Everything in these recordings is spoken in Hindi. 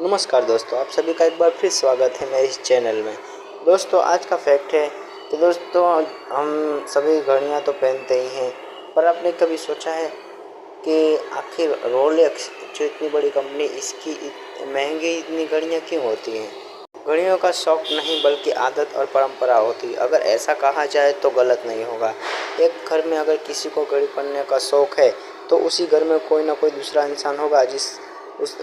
नमस्कार दोस्तों, आप सभी का एक बार फिर स्वागत है मेरे इस चैनल में। दोस्तों, आज का फैक्ट है कि दोस्तों हम सभी घड़ियां तो पहनते ही हैं, पर आपने कभी सोचा है कि आखिर रोलेक्स जो इतनी बड़ी कंपनी, इसकी महंगी इतनी घड़ियां क्यों होती हैं? घड़ियों का शौक नहीं बल्कि आदत और परंपरा होती है। अगर ऐसा कहा जाए तो गलत नहीं होगा। एक घर में अगर किसी को घड़ी पहनने का शौक है तो उसी घर में कोई ना कोई दूसरा इंसान होगा जिस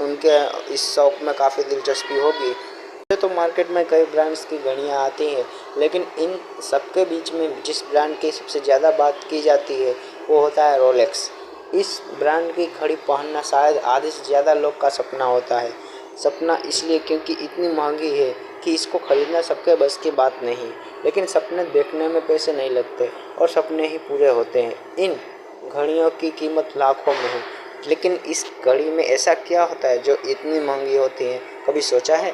उनके इस शौक में काफ़ी दिलचस्पी होगी। वैसे तो मार्केट में कई ब्रांड्स की घड़ियां आती हैं, लेकिन इन सबके बीच में जिस ब्रांड की सबसे ज़्यादा बात की जाती है वो होता है रोलेक्स। इस ब्रांड की घड़ी पहनना शायद आधे से ज़्यादा लोग का सपना होता है। सपना इसलिए क्योंकि इतनी महंगी है कि इसको खरीदना सबके बस की बात नहीं, लेकिन सपने देखने में पैसे नहीं लगते और सपने ही पूरे होते हैं। इन घड़ियों की कीमत लाखों में है, लेकिन इस घड़ी में ऐसा क्या होता है जो इतनी महंगी होती है? कभी सोचा है?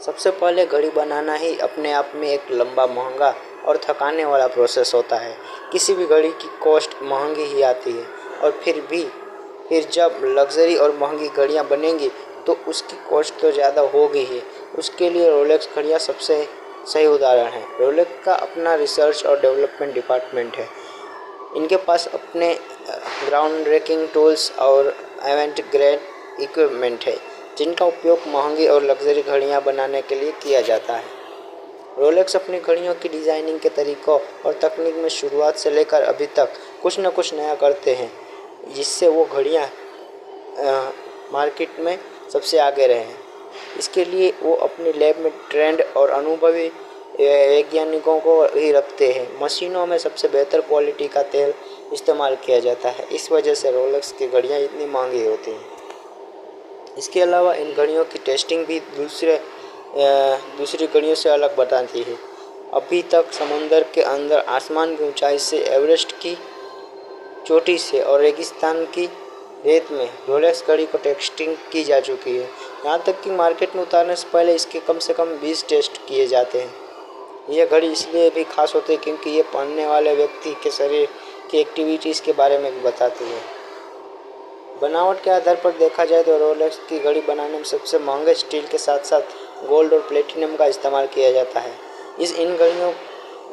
सबसे पहले घड़ी बनाना ही अपने आप में एक लंबा, महंगा और थकाने वाला प्रोसेस होता है। किसी भी घड़ी की कॉस्ट महंगी ही आती है, और फिर जब लग्जरी और महंगी घड़ियां बनेंगी तो उसकी कॉस्ट तो ज़्यादा होगी ही। उसके लिए रोलेक्स घड़ियां सबसे सही उदाहरण है। रोलेक्स का अपना रिसर्च और डेवलपमेंट डिपार्टमेंट है। इनके पास अपने ग्राउंड ब्रेकिंग टूल्स और एवेंट ग्रेड इक्विपमेंट है जिनका उपयोग महंगी और लग्जरी घड़ियां बनाने के लिए किया जाता है। रोलेक्स अपनी घड़ियों की डिज़ाइनिंग के तरीकों और तकनीक में शुरुआत से लेकर अभी तक कुछ न कुछ नया करते हैं, जिससे वो घड़ियां मार्केट में सबसे आगे रहें। इसके लिए वो अपनी लैब में ट्रेंड और अनुभवी वैज्ञानिकों को ही रखते हैं। मशीनों में सबसे बेहतर क्वालिटी का तेल इस्तेमाल किया जाता है। इस वजह से रोलेक्स की घड़ियां इतनी महंगी होती हैं। इसके अलावा इन घड़ियों की टेस्टिंग भी दूसरी घड़ियों से अलग बताती है। अभी तक समुंदर के अंदर, आसमान की ऊंचाई से, एवरेस्ट की चोटी से और रेगिस्तान की रेत में रोलेक्स घड़ी को टेस्टिंग की जा चुकी है। यहाँ तक कि मार्केट में उतारने से पहले इसके कम से कम 20 टेस्ट किए जाते हैं। यह घड़ी इसलिए भी खास होती है क्योंकि ये पहनने वाले व्यक्ति के शरीर की एक्टिविटीज़ के बारे में भी बताती है। बनावट के आधार पर देखा जाए तो रोलेक्स की घड़ी बनाने में सबसे महंगे स्टील के साथ साथ गोल्ड और प्लेटिनम का इस्तेमाल किया जाता है। इन घड़ियों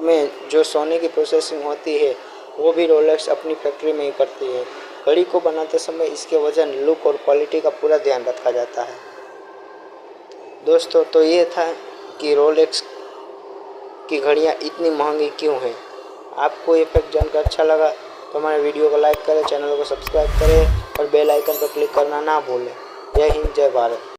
में जो सोने की प्रोसेसिंग होती है वो भी रोलेक्स अपनी फैक्ट्री में ही करती है। घड़ी को बनाते समय इसके वजन, लुक और क्वालिटी का पूरा ध्यान रखा जाता है। दोस्तों, तो ये था कि रोलेक्स की घड़ियाँ इतनी महंगी क्यों हैं। आपको ये फैक्ट जानकर अच्छा लगा तो हमारे वीडियो को लाइक करें, चैनल को सब्सक्राइब करें और बेल आइकन पर क्लिक करना ना भूलें। जय हिंद, जय भारत।